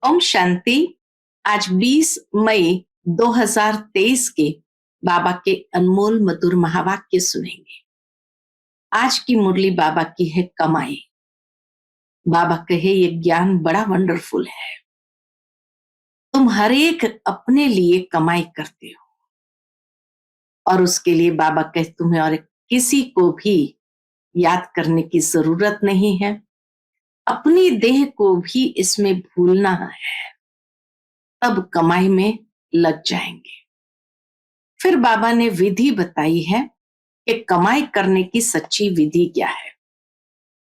ओम शांति। आज 20 मई 2023 के बाबा के अनमोल मधुर महावाक्य सुनेंगे। आज की मुरली बाबा की है कमाई। बाबा कहे ये ज्ञान बड़ा वंडरफुल है। तुम हर एक अपने लिए कमाई करते हो और उसके लिए बाबा कहे तुम्हें और किसी को भी याद करने की जरूरत नहीं है। अपनी देह को भी इसमें भूलना है, तब कमाई में लग जाएंगे। फिर बाबा ने विधि बताई है कि कमाई करने की सच्ची विधि क्या है।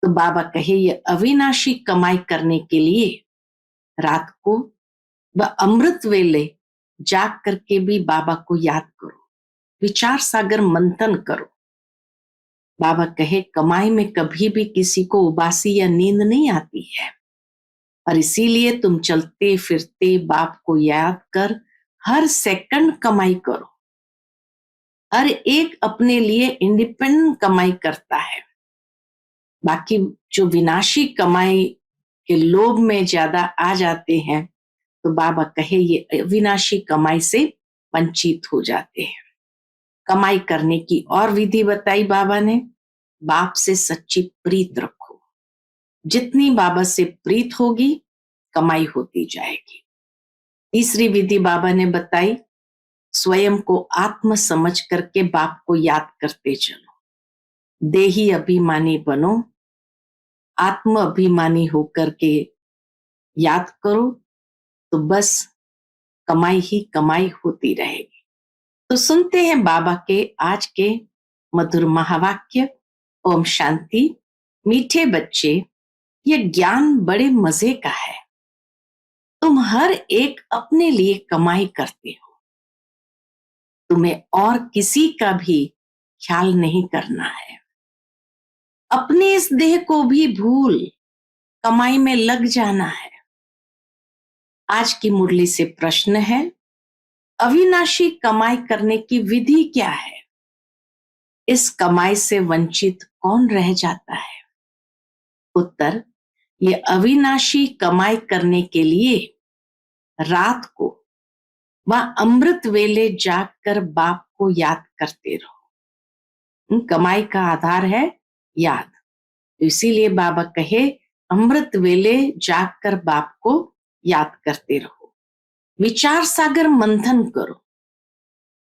तो बाबा कहे ये अविनाशी कमाई करने के लिए रात को व अमृत वेले जाग करके भी बाबा को याद करो, विचार सागर मंथन करो। बाबा कहे कमाई में कभी भी किसी को उबासी या नींद नहीं आती है, और इसीलिए तुम चलते फिरते बाप को याद कर हर सेकंड कमाई करो। हर एक अपने लिए इंडिपेंडेंट कमाई करता है। बाकी जो विनाशी कमाई के लोभ में ज्यादा आ जाते हैं, तो बाबा कहे ये विनाशी कमाई से वंचित हो जाते हैं। कमाई करने की और विधि बताई बाबा ने। बाप से सच्ची प्रीत रखो। जितनी बाबा से प्रीत होगी कमाई होती जाएगी। तीसरी विधि बाबा ने बताई, स्वयं को आत्म समझ करके बाप को याद करते चलो। देही अभिमानी बनो, आत्म अभिमानी होकर के याद करो, तो बस कमाई ही कमाई होती रहेगी। तो सुनते हैं बाबा के आज के मधुर महावाक्य। ओम शांति। मीठे बच्चे, ये ज्ञान बड़े मजे का है। तुम हर एक अपने लिए कमाई करते हो। तुम्हें और किसी का भी ख्याल नहीं करना है। अपने इस देह को भी भूल कमाई में लग जाना है। आज की मुरली से प्रश्न है, अविनाशी कमाई करने की विधि क्या है? इस कमाई से वंचित कौन रह जाता है? उत्तर, ये अविनाशी कमाई करने के लिए रात को व अमृत वेले जागकर बाप को याद करते रहो। कमाई का आधार है याद। इसीलिए बाबा कहे अमृत वेले जागकर बाप को याद करते रहो। विचार सागर मंथन करो।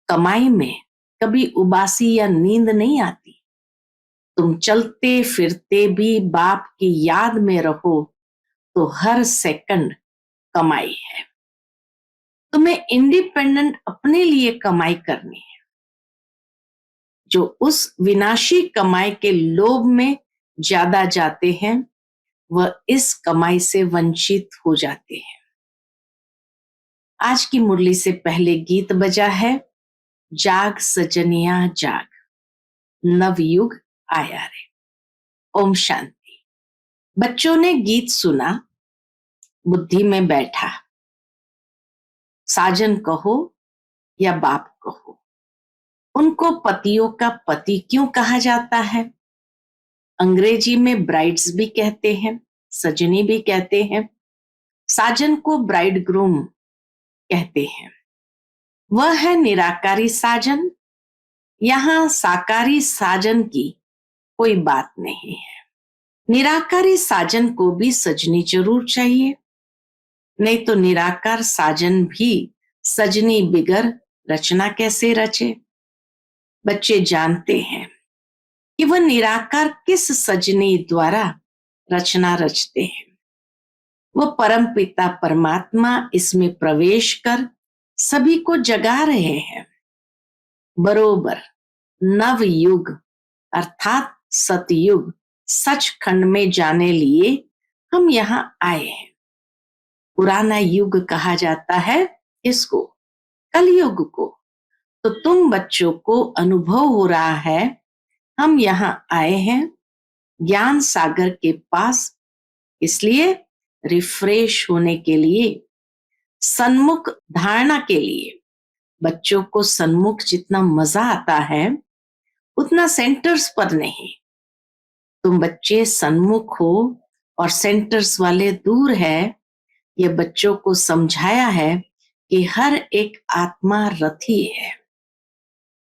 कमाई में कभी उबासी या नींद नहीं आती। तुम चलते फिरते भी बाप की याद में रहो, तो हर सेकंड कमाई है। तुम्हें इंडिपेंडेंट अपने लिए कमाई करनी है। जो उस विनाशी कमाई के लोभ में ज्यादा जाते हैं, वह इस कमाई से वंचित हो जाते हैं। आज की मुरली से पहले गीत बजा है, जाग सजनिया जाग, नवयुग आया रे। ओम शांति। बच्चों ने गीत सुना, बुद्धि में बैठा। साजन कहो या बाप कहो, उनको पतियों का पति क्यों कहा जाता है? अंग्रेजी में ब्राइड्स भी कहते हैं, सजनी भी कहते हैं। साजन को ब्राइड ग्रूम कहते हैं। वह है निराकारी साजन। यहां साकारी साजन की कोई बात नहीं है। निराकारी साजन को भी सजनी जरूर चाहिए, नहीं तो निराकार साजन भी सजनी बिगर रचना कैसे रचे? बच्चे जानते हैं कि वह निराकार किस सजनी द्वारा रचना रचते हैं। वह परम पिता परमात्मा इसमें प्रवेश कर सभी को जगा रहे हैं। बरोबर नवयुग अर्थात सतयुग सचखंड में जाने लिए हम यहाँ आए हैं। पुराना युग कहा जाता है इसको, कलयुग को। तो तुम बच्चों को अनुभव हो रहा है हम यहाँ आए हैं ज्ञान सागर के पास, इसलिए रिफ्रेश होने के लिए, सन्मुख धारणा के लिए। बच्चों को सन्मुख जितना मजा आता है उतना सेंटर्स पर नहीं। तुम बच्चे सन्मुख हो और सेंटर्स वाले दूर है, ये बच्चों को समझाया है कि हर एक आत्मा रथी है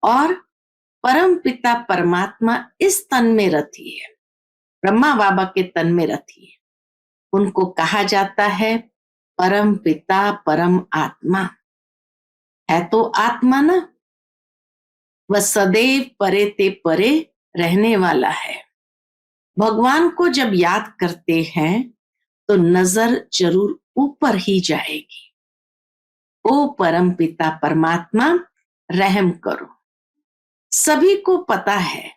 और परम पिता परमात्मा इस तन में रथी है, ब्रह्मा बाबा के तन में रथी है। उनको कहा जाता है परम पिता परम आत्मा। है तो आत्मा ना, वह सदैव परे ते परे रहने वाला है। भगवान को जब याद करते हैं तो नजर जरूर ऊपर ही जाएगी। ओ परम पिता परमात्मा रहम करो। सभी को पता है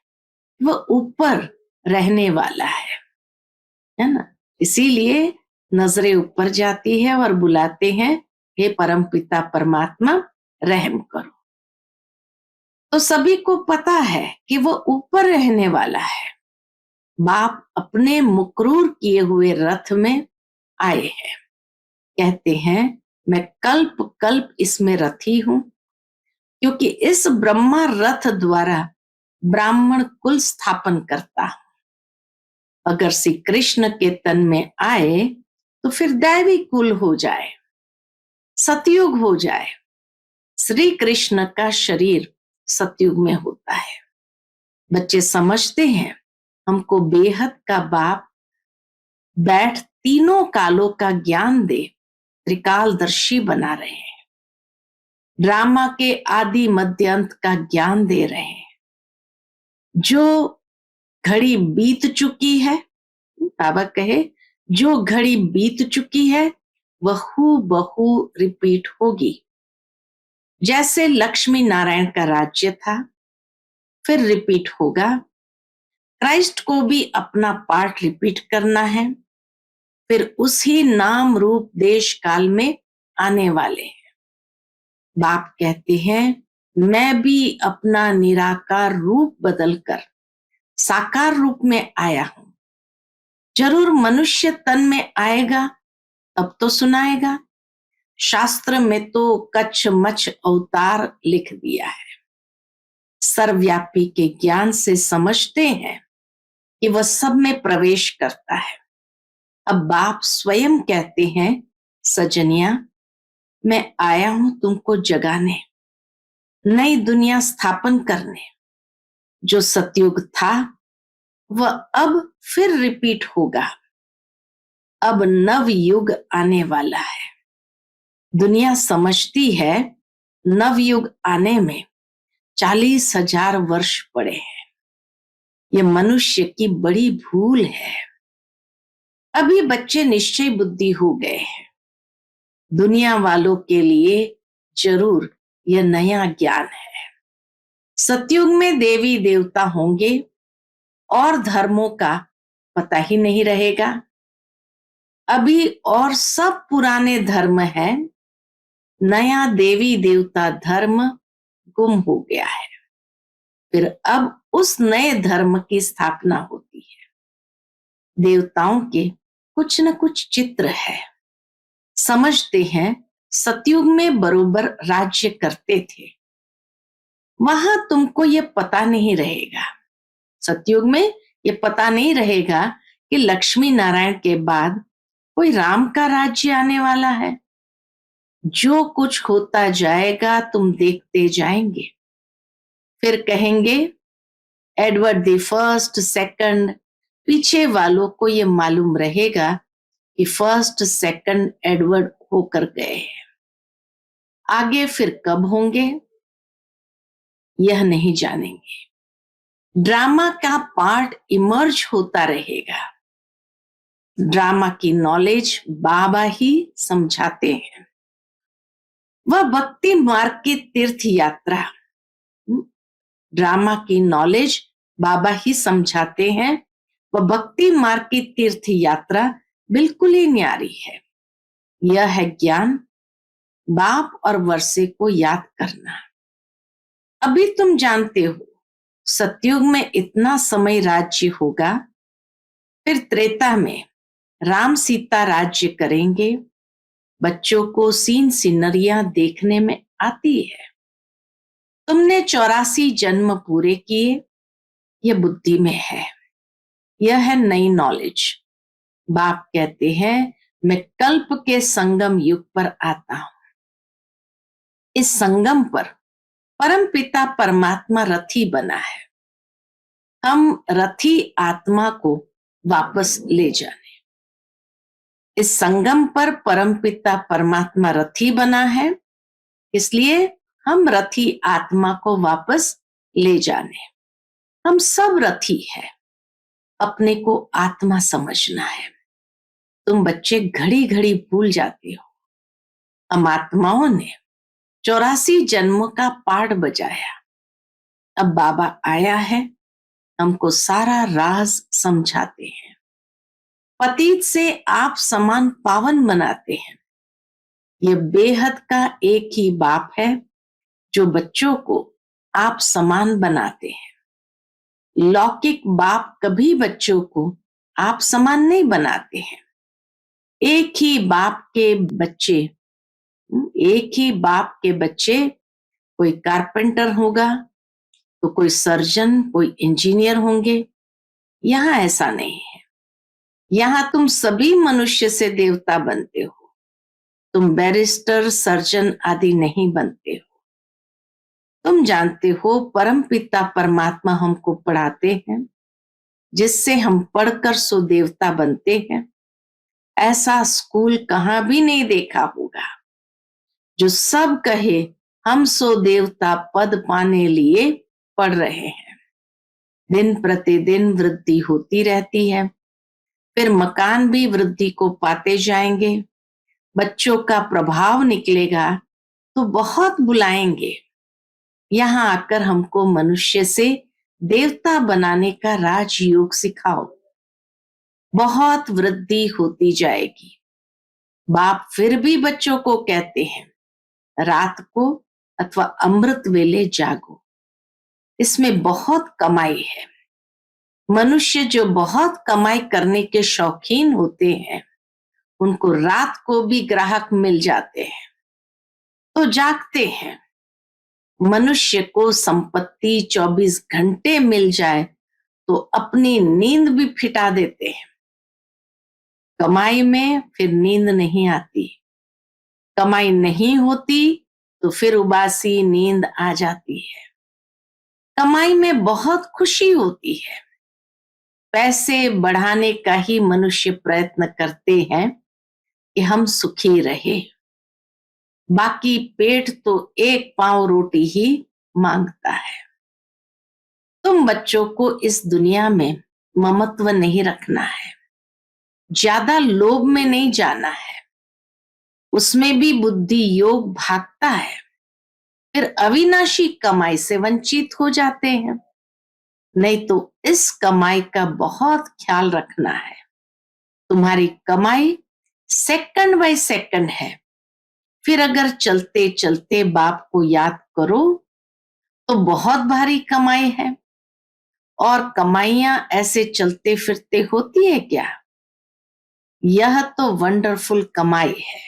वह ऊपर रहने वाला है ना। इसीलिए नजरें ऊपर जाती है और बुलाते हैं हे परम पिता परमात्मा रहम करो। तो सभी को पता है कि वह ऊपर रहने वाला है। बाप अपने मुकरूर किए हुए रथ में आए हैं। कहते हैं मैं कल्प कल्प इसमें रथी हूं, क्योंकि इस ब्रह्मा रथ द्वारा ब्राह्मण कुल स्थापन करता हूं। अगर श्री कृष्ण के तन में आए तो फिर दैवी कुल हो जाए, सतयुग हो जाए। श्री कृष्ण का शरीर सतयुग में होता है। बच्चे समझते हैं हमको बेहद का बाप बैठ तीनों कालों का ज्ञान दे त्रिकालदर्शी बना रहे हैं, ड्रामा के आदि मध्य अंत का ज्ञान दे रहे हैं। जो घड़ी बीत चुकी है, बाबा कहे जो घड़ी बीत चुकी है वह हूबहू रिपीट होगी। जैसे लक्ष्मी नारायण का राज्य था फिर रिपीट होगा। क्राइस्ट को भी अपना पार्ट रिपीट करना है, फिर उसी नाम रूप देश काल में आने वाले हैं। बाप कहते हैं मैं भी अपना निराकार रूप बदलकर साकार रूप में आया हूं। जरूर मनुष्य तन में आएगा तब तो सुनाएगा। शास्त्र में तो कच्छ मच्छ अवतार लिख दिया है। सर्वव्यापी के ज्ञान से समझते हैं कि वह सब में प्रवेश करता है। अब बाप स्वयं कहते हैं सजनिया मैं आया हूं तुमको जगाने, नई दुनिया स्थापन करने। जो सतयुग था वह अब फिर रिपीट होगा। अब नव युग आने वाला है। दुनिया समझती है नवयुग आने में 40,000 वर्ष पड़े हैं। यह मनुष्य की बड़ी भूल है। अभी बच्चे निश्चय बुद्धि हो गए हैं। दुनिया वालों के लिए जरूर यह नया ज्ञान है। सतयुग में देवी देवता होंगे और धर्मों का पता ही नहीं रहेगा। अभी और सब पुराने धर्म है, नया देवी देवता धर्म गुम हो गया है। फिर अब उस नए धर्म की स्थापना होती है। देवताओं के कुछ न कुछ चित्र है। समझते हैं सतयुग में बरोबर राज्य करते थे। वहां तुमको ये पता नहीं रहेगा, सतयुग में ये पता नहीं रहेगा कि लक्ष्मी नारायण के बाद कोई राम का राज्य आने वाला है। जो कुछ होता जाएगा तुम देखते जाएंगे। फिर कहेंगे एडवर्ड द फर्स्ट सेकंड, पीछे वालों को ये मालूम रहेगा कि फर्स्ट सेकंड एडवर्ड होकर गए हैं। आगे फिर कब होंगे यह नहीं जानेंगे। ड्रामा का पार्ट इमर्ज होता रहेगा। ड्रामा की नॉलेज बाबा ही समझाते हैं। वह भक्ति मार्ग की तीर्थ यात्रा, ड्रामा की नॉलेज बाबा ही समझाते हैं। वह भक्ति मार्ग की तीर्थ यात्रा बिल्कुल ही न्यारी है। यह है ज्ञान, बाप और वर्षे को याद करना। अभी तुम जानते हो सतयुग में इतना समय राज्य होगा, फिर त्रेता में राम सीता राज्य करेंगे। बच्चों को सीन सिनरियां देखने में आती है। तुमने 84 जन्म पूरे किए, यह बुद्धि में है। यह है नई नॉलेज। बाप कहते हैं मैं कल्प के संगम युग पर आता हूं। इस संगम पर परम पिता परमात्मा रथी बना है। हम रथी आत्मा को वापस ले जाने। इस संगम पर परम पिता परमात्मा रथी बना है, इसलिए हम रथी आत्मा को वापस ले जाने। हम सब रथी है, अपने को आत्मा समझना है। तुम बच्चे घड़ी घड़ी भूल जाते हो। हम आत्माओं ने 84 जन्मों का पाठ बजाया। अब बाबा आया है, हमको सारा राज समझाते हैं। पतित से आप समान पावन बनाते हैं। ये बेहद का एक ही बाप है जो बच्चों को आप समान बनाते हैं। लौकिक बाप कभी बच्चों को आप समान नहीं बनाते हैं। एक ही बाप के बच्चे कोई कारपेंटर होगा तो कोई सर्जन, कोई इंजीनियर होंगे। यहां ऐसा नहीं है। यहां तुम सभी मनुष्य से देवता बनते हो। तुम बैरिस्टर, सर्जन आदि नहीं बनते हो। तुम जानते हो परम पिता परमात्मा हमको पढ़ाते हैं, जिससे हम पढ़कर सो देवता बनते हैं। ऐसा स्कूल कहां भी नहीं देखा होगा जो सब कहे हम सो देवता पद पाने लिए पढ़ रहे हैं। दिन प्रतिदिन वृद्धि होती रहती है, फिर मकान भी वृद्धि को पाते जाएंगे। बच्चों का प्रभाव निकलेगा तो बहुत बुलाएंगे। यहाँ आकर हमको मनुष्य से देवता बनाने का राजयोग सिखाओ। बहुत वृद्धि होती जाएगी। बाप फिर भी बच्चों को कहते हैं, रात को अथवा अमृत वेले जागो। इसमें बहुत कमाई है। मनुष्य जो बहुत कमाई करने के शौकीन होते हैं, उनको रात को भी ग्राहक मिल जाते हैं तो जागते हैं। मनुष्य को संपत्ति 24 घंटे मिल जाए तो अपनी नींद भी फिटा देते हैं। कमाई में फिर नींद नहीं आती। कमाई नहीं होती तो फिर उबासी नींद आ जाती है। कमाई में बहुत खुशी होती है। पैसे बढ़ाने का ही मनुष्य प्रयत्न करते हैं कि हम सुखी रहे। बाकी पेट तो एक पांव रोटी ही मांगता है। तुम बच्चों को इस दुनिया में ममत्व नहीं रखना है। ज्यादा लोभ में नहीं जाना है। उसमें भी बुद्धि योग भागता है, फिर अविनाशी कमाई से वंचित हो जाते हैं। नहीं तो इस कमाई का बहुत ख्याल रखना है। तुम्हारी कमाई सेकंड बाय सेकंड है। फिर अगर चलते चलते बाप को याद करो तो बहुत भारी कमाई है। और कमाइयां ऐसे चलते फिरते होती है क्या? यह तो वंडरफुल कमाई है।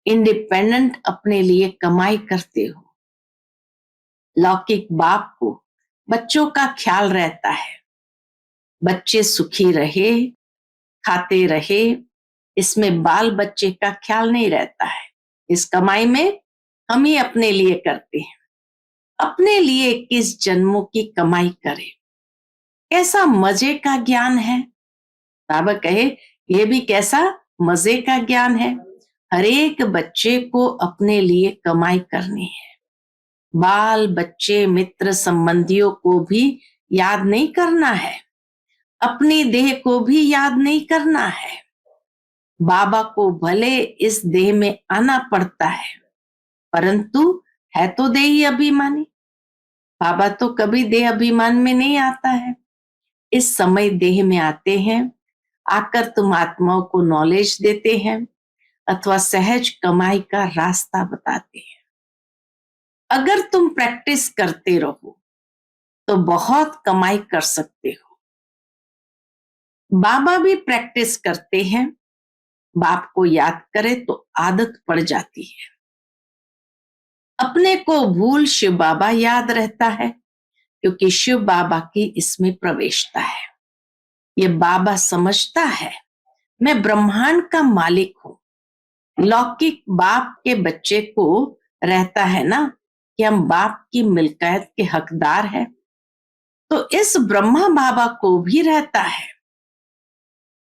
इंडिपेंडेंट अपने लिए कमाई करते हो। लौकिक बाप को बच्चों का ख्याल रहता है। बच्चे सुखी रहे, खाते रहे, इसमें बाल बच्चे का ख्याल नहीं रहता है। इस कमाई में हम ही अपने लिए करते हैं। अपने लिए किस जन्मों की कमाई करें? कैसा मजे का ज्ञान है। बाबा कहे ये भी कैसा मजे का ज्ञान है। हर एक बच्चे को अपने लिए कमाई करनी है। बाल बच्चे, मित्र, संबंधियों को भी याद नहीं करना है। अपनी देह को भी याद नहीं करना है। बाबा को भले इस देह में आना पड़ता है, परंतु है तो देही अभिमानी। बाबा तो कभी देह अभिमान में नहीं आता है। इस समय देह में आते हैं, आकर तुम आत्माओं को नॉलेज देते हैं अथवा सहज कमाई का रास्ता बताते हैं। अगर तुम प्रैक्टिस करते रहो तो बहुत कमाई कर सकते हो। बाबा भी प्रैक्टिस करते हैं। बाप को याद करे तो आदत पड़ जाती है। अपने को भूल शिव बाबा याद रहता है, क्योंकि शिव बाबा की इसमें प्रवेशता है। ये बाबा समझता है मैं ब्रह्मांड का मालिक हूं। लौकिक बाप के बच्चे को रहता है ना कि हम बाप की मिल्कियत के हकदार हैं, तो इस ब्रह्मा बाबा को भी रहता है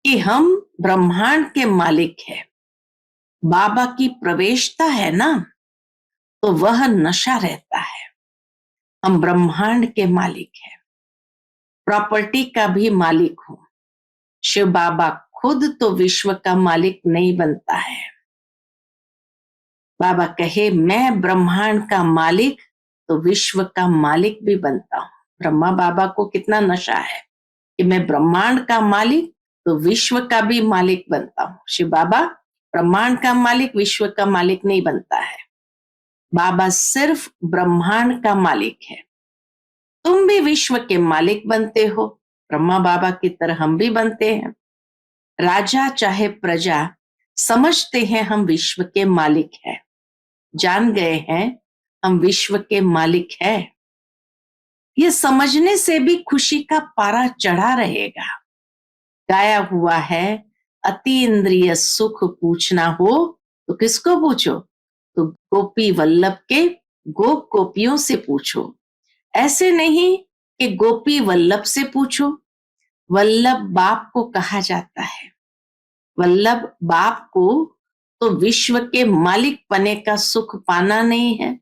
कि हम ब्रह्मांड के मालिक हैं। बाबा की प्रवेशता है ना, तो वह नशा रहता है। हम ब्रह्मांड के मालिक हैं, प्रॉपर्टी का भी मालिक हूं। शिव बाबा खुद तो विश्व का मालिक नहीं बनता है। बाबा कहे मैं ब्रह्मांड का मालिक तो विश्व का मालिक भी बनता हूं। ब्रह्मा बाबा को कितना नशा है कि मैं ब्रह्मांड का मालिक तो विश्व का भी मालिक बनता हूं। शिव बाबा ब्रह्मांड का मालिक विश्व का मालिक नहीं बनता है। बाबा सिर्फ ब्रह्मांड का मालिक है। तुम भी विश्व के मालिक बनते हो, ब्रह्मा बाबा की तरह हम भी बनते हैं। राजा चाहे प्रजा समझते हैं हम विश्व के मालिक हैं, जान गए हैं हम विश्व के मालिक हैं। ये समझने से भी खुशी का पारा चढ़ा रहेगा। गाया हुआ है अति इंद्रिय सुख पूछना हो तो किसको पूछो, तो गोपी वल्लभ के गोप गोपियों से पूछो। ऐसे नहीं कि गोपी वल्लभ से पूछो। वल्लभ बाप को कहा जाता है। वल्लभ बाप को तो विश्व के मालिक पने का सुख पाना नहीं है।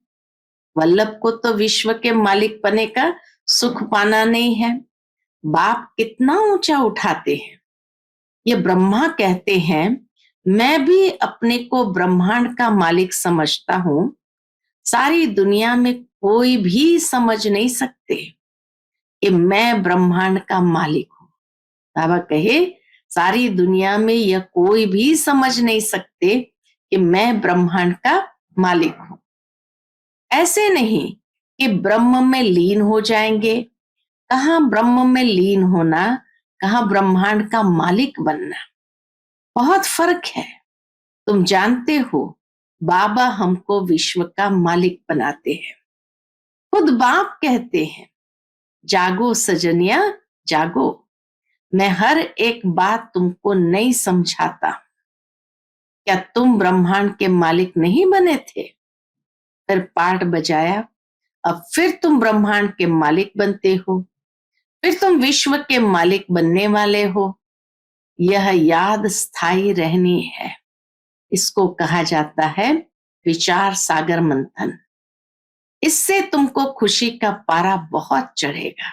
वल्लभ को तो विश्व के मालिक पने का सुख पाना नहीं है। बाप कितना ऊंचा उठाते हैं। ये ब्रह्मा कहते हैं मैं भी अपने को ब्रह्मांड का मालिक समझता हूं। सारी दुनिया में कोई भी समझ नहीं सकते कि मैं ब्रह्मांड का मालिक हूं। बाबा कहे सारी दुनिया में यह कोई भी समझ नहीं सकते कि मैं ब्रह्मांड का मालिक हूं। ऐसे नहीं कि ब्रह्म में लीन हो जाएंगे। कहाँ ब्रह्म में लीन होना, कहाँ ब्रह्मांड का मालिक बनना, बहुत फर्क है। तुम जानते हो बाबा हमको विश्व का मालिक बनाते हैं। खुद बाप कहते हैं जागो सजनिया जागो, मैं हर एक बात तुमको नहीं समझाता। क्या तुम ब्रह्मांड के मालिक नहीं बने थे? फिर पाठ बजाया, अब फिर तुम ब्रह्मांड के मालिक बनते हो, फिर तुम विश्व के मालिक बनने वाले हो। यह याद स्थायी रहनी है। इसको कहा जाता है विचार सागर मंथन। इससे तुमको खुशी का पारा बहुत चढ़ेगा।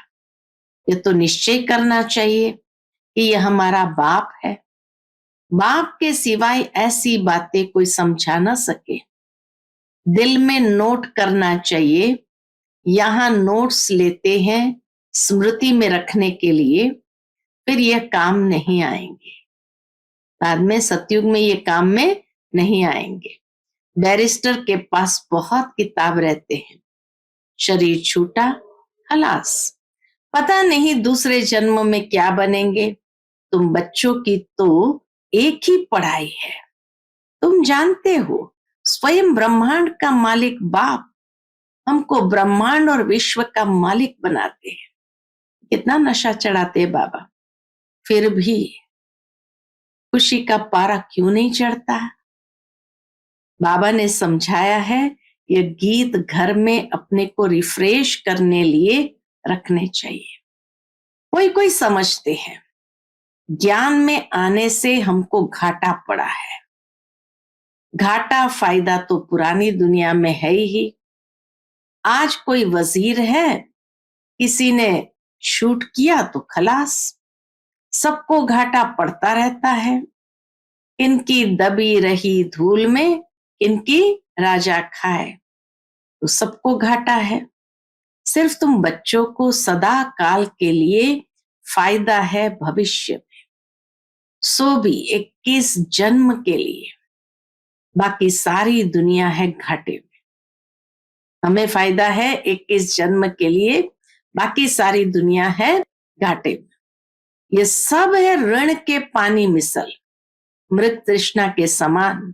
ये तो निश्चय करना चाहिए कि यह हमारा बाप है। बाप के सिवाय ऐसी बातें कोई समझा ना सके। दिल में नोट करना चाहिए। यहां नोट्स लेते हैं स्मृति में रखने के लिए, फिर यह काम नहीं आएंगे। बाद में सतयुग में ये काम में नहीं आएंगे। बैरिस्टर के पास बहुत किताब रहते हैं, शरीर छूटा खलास, पता नहीं दूसरे जन्म में क्या बनेंगे। तुम बच्चों की तो एक ही पढ़ाई है। तुम जानते हो स्वयं ब्रह्मांड का मालिक बाप हमको ब्रह्मांड और विश्व का मालिक बनाते हैं। कितना नशा चढ़ाते हैं बाबा, फिर भी खुशी का पारा क्यों नहीं चढ़ता? बाबा ने समझाया है ये गीत घर में अपने को रिफ्रेश करने लिए रखने चाहिए। कोई कोई समझते हैं ज्ञान में आने से हमको घाटा पड़ा है। घाटा फायदा तो पुरानी दुनिया में है ही। आज कोई वजीर है, किसी ने शूट किया तो खलास, सबको घाटा पड़ता रहता है। इनकी दबी रही धूल में इनकी राजा खाए, तो सबको घाटा है। सिर्फ तुम बच्चों को सदा काल के लिए फायदा है भविष्य में, सो भी 21 जन्म के लिए। बाकी सारी दुनिया है घाटे में। हमें फायदा है 21 जन्म के लिए, बाकी सारी दुनिया है घाटे में। ये सब है ऋण के पानी मिसल, मृत तृष्णा के समान।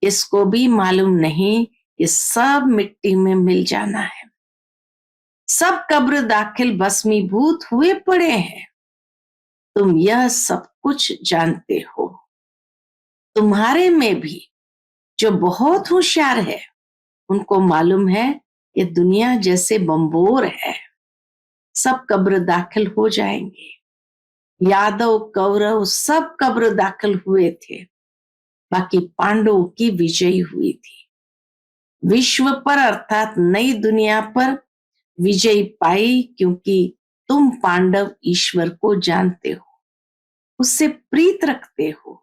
इसको भी मालूम नहीं ये सब मिट्टी में मिल जाना है। सब कब्र दाखिल भस्मीभूत हुए पड़े हैं। तुम यह सब कुछ जानते हो। तुम्हारे में भी जो बहुत होशियार है, उनको मालूम है ये दुनिया जैसे बंबोर है, सब कब्र दाखिल हो जाएंगे। यादव कौरव सब कब्र दाखिल हुए थे, बाकी पांडवों की विजय हुई थी। विश्व पर अर्थात नई दुनिया पर विजय पाई, क्योंकि तुम पांडव ईश्वर को जानते हो, उससे प्रीत रखते हो।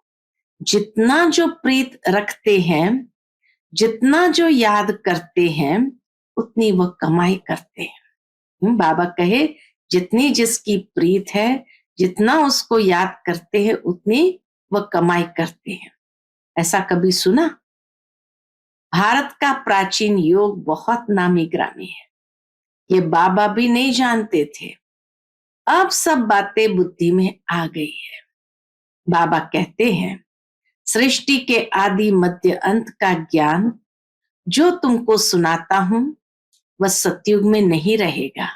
जितना जो प्रीत रखते हैं, जितना जो याद करते हैं, उतनी वह कमाई करते हैं। बाबा कहे जितनी जिसकी प्रीत है, जितना उसको याद करते हैं, उतनी वह कमाई करते हैं। ऐसा कभी सुना? भारत का प्राचीन योग बहुत नामी ग्रामी है, ये बाबा भी नहीं जानते थे। अब सब बातें बुद्धि में आ गई है। बाबा कहते हैं सृष्टि के आदि मध्य अंत का ज्ञान जो तुमको सुनाता हूं, वह सतयुग में नहीं रहेगा।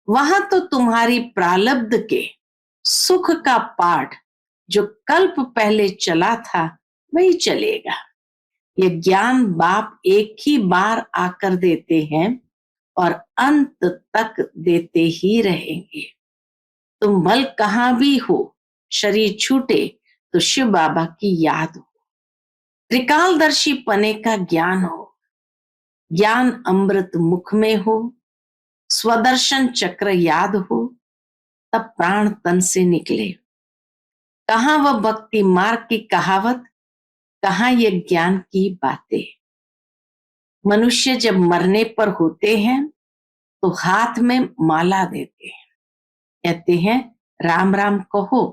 वहां तो तुम्हारी प्रारब्ध के सुख का पाठ जो कल्प पहले चला था, वही चलेगा। ये ज्ञान बाप एक ही बार आकर देते हैं और अंत तक देते ही रहेंगे। तुम भल कहां भी हो, शरीर छूटे तो शिव बाबा की याद हो, त्रिकालदर्शी पने का ज्ञान हो, ज्ञान अमृत मुख में हो, स्वदर्शन चक्र याद हो, तब प्राण तन से निकले। कहां वह भक्ति मार्ग की कहावत, कहां ये ज्ञान की बातें। मनुष्य जब मरने पर होते हैं तो हाथ में माला देते हैं, कहते हैं राम राम कहो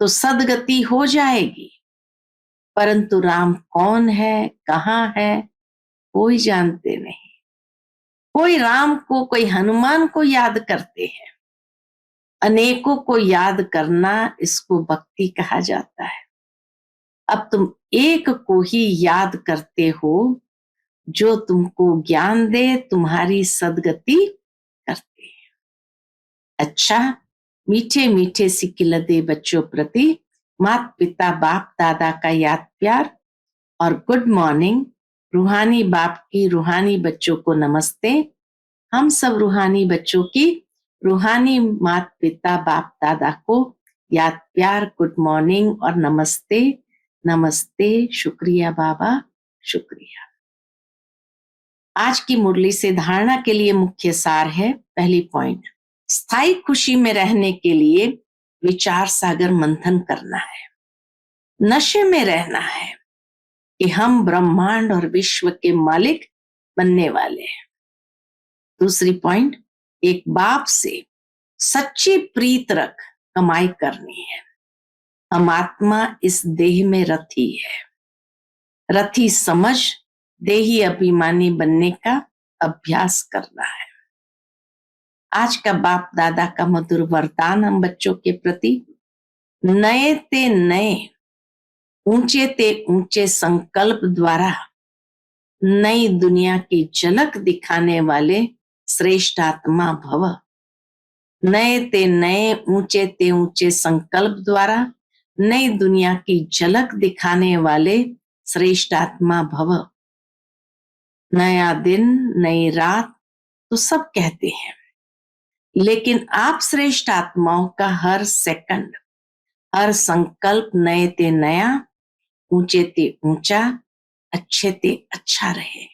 तो सदगति हो जाएगी। परंतु राम कौन है, कहां है, कोई जानते नहीं। कोई राम को, कोई हनुमान को याद करते हैं। अनेकों को याद करना, इसको भक्ति कहा जाता है। अब तुम एक को ही याद करते हो, जो तुमको ज्ञान दे, तुम्हारी सदगति करते हैं। अच्छा, मीठे मीठे सिकिलदे बच्चों प्रति माता पिता बाप दादा का याद प्यार और गुड मॉर्निंग। रूहानी बाप की रूहानी बच्चों को नमस्ते। हम सब रूहानी बच्चों की रूहानी माता पिता बाप दादा को याद प्यार, गुड मॉर्निंग और नमस्ते। नमस्ते, शुक्रिया बाबा, शुक्रिया। आज की मुरली से धारणा के लिए मुख्य सार है। पहली पॉइंट, स्थायी खुशी में रहने के लिए विचार सागर मंथन करना है। नशे में रहना है कि हम ब्रह्मांड और विश्व के मालिक बनने वाले हैं। दूसरी पॉइंट, एक बाप से सच्ची प्रीत रख कमाई करनी है। हम आत्मा इस देह में रथी है। रथी समझ देही अभिमानी बनने का अभ्यास करना है। आज का बाप दादा का मधुर वरदान हम बच्चों के प्रति, नए ते नए, ऊंचे ते ऊंचे संकल्प द्वारा नई दुनिया की झलक दिखाने वाले श्रेष्ठ आत्मा भव। नए ते नए, ऊंचे ते ऊंचे संकल्प द्वारा नई दुनिया की झलक दिखाने वाले श्रेष्ठ आत्मा भव। नया दिन, नई रात तो सब कहते हैं, लेकिन आप श्रेष्ठ आत्माओं का हर सेकंड, हर संकल्प नए ते नया, ऊंचे ते ऊंचा, अच्छे ते अच्छा रहे।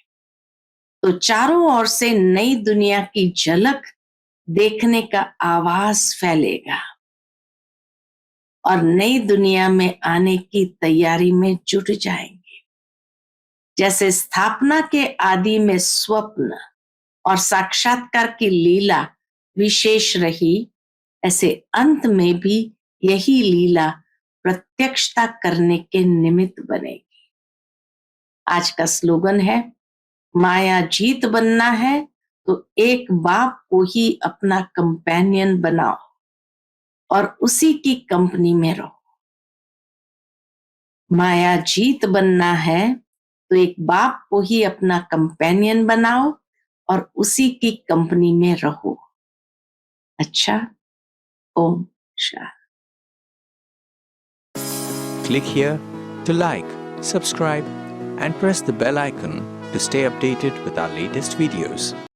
तो चारों ओर से नई दुनिया की झलक देखने का आवाज फैलेगा और नई दुनिया में आने की तैयारी में जुट जाएंगे। जैसे स्थापना के आदि में स्वप्न और साक्षात्कार की लीला विशेष रही, ऐसे अंत में भी यही लीला प्रत्यक्षता करने के निमित्त बनेगी। आज का स्लोगन है, माया जीत बनना है तो एक बाप को ही अपना कंपेनियन बनाओ और उसी की कंपनी में रहो। माया जीत बनना है तो एक बाप को ही अपना कंपेनियन बनाओ और उसी की कंपनी में रहो। अच्छा, Om Shanti. Click here to like, subscribe, and press the bell icon to stay updated with our latest videos.